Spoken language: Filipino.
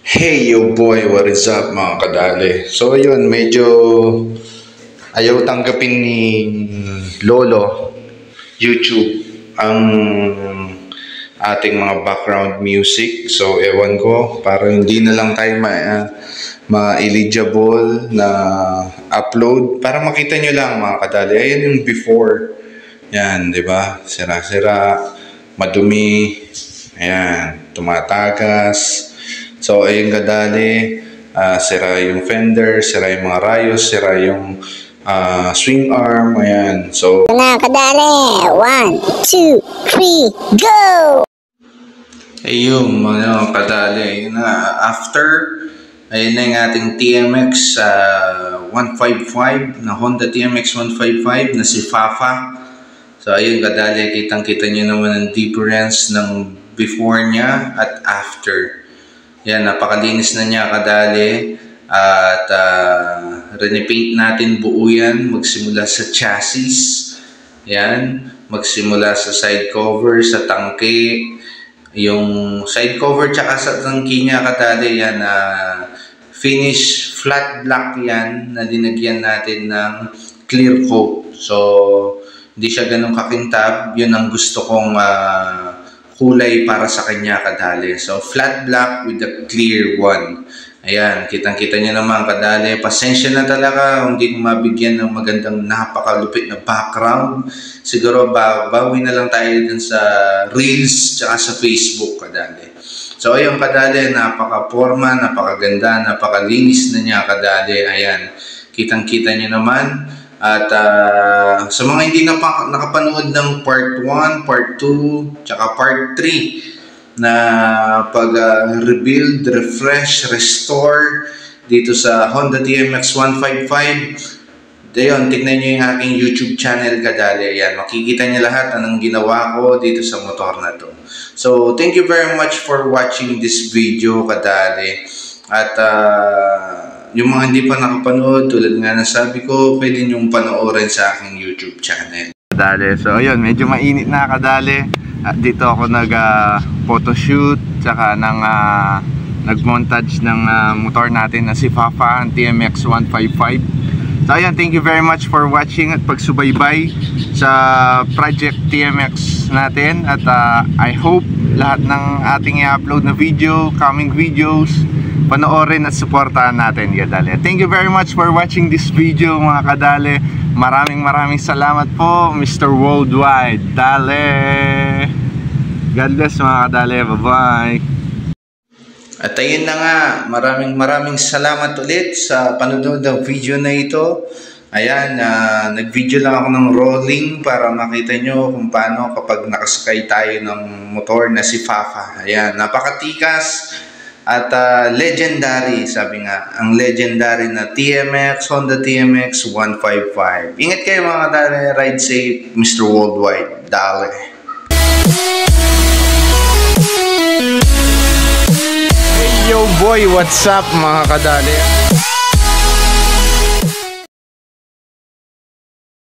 Hey yo boy, what is up mga kadali? So yun, medyo ayaw tanggapin ni Lolo YouTube ang ating mga background music. So ewan ko, parang hindi na lang tayo ma-eligible na upload. Para makita nyo lang mga kadali. Ayan yung before. Yan, di ba? Sira-sira, madumi, ayan, tumatagas. So, ayun kadali, sira yung fender, sira yung mga rayos, sira yung swing arm, ayan. So, na kadali, 1, 2, 3, go! ayun mga kadali, yun na, after, ayun na yung ating TMX 155, na Honda TMX 155 na si Fafa. So, ayun kadali, kitang-kita nyo naman ang difference ng before niya at after. Yan, napakalinis na niya kadali at repaint natin buo yan magsimula sa chassis, yan, magsimula sa side cover, sa tangke, yung side cover tsaka sa tangke niya kadali yan, finish flat black yan na dinagyan natin ng clear coat. So, hindi siya ganun kakintab, yun ang gusto kong kulay para sa kanya kadali. So, flat black with the clear one. Ayan, kitang-kita nyo naman kadali. Pasensya na talaga kung hindi mabigyan ng magandang napakalupit na background. Siguro bawi na lang tayo dun sa Reels tsaka sa Facebook kadali. So, ayun kadali, napaka-forma, napakaganda, napakalinis na niya kadali. Ayan, kitang-kita nyo naman. At sa mga hindi nakapanood ng part 1, part 2, tsaka part 3 na pag-rebuild, refresh, restore dito sa Honda TMX 155, dayon, tignan nyo yung aking YouTube channel kadali. Ayan, makikita nyo lahat anong ginawa ko dito sa motor na to. So, thank you very much for watching this video kadali. At yung mga hindi pa nakapanood, tulad nga na sabi ko, pwede nyong panoorin sa aking YouTube channel. Kadali. So ayun, medyo mainit na kadali. At dito ako nag-photoshoot, tsaka nag-montage ng motor natin na si Fafa, ang TMX 155. So ayun, thank you very much for watching at pagsubaybay sa Project TMX natin. At I hope lahat ng ating i-upload na video, coming videos, panoorin at supportahan natin kadali. Thank you very much for watching this video mga kadali. Maraming salamat po Mr. Worldwide. Dale! God bless mga kadali. Bye bye. At ayun na nga, maraming salamat ulit sa panonood ng video na ito. Ayan, nag-video lang ako ng rolling para makita nyo kung paano kapag nakasakay tayo ng motor na si Fafa. Ayan, napakatikas at legendary, sabi nga, ang legendary na TMX, Honda TMX 155. Ingat kayo mga kadali, ride safe, Mr. Worldwide. Dale! Hey yo boy, what's up mga kadali?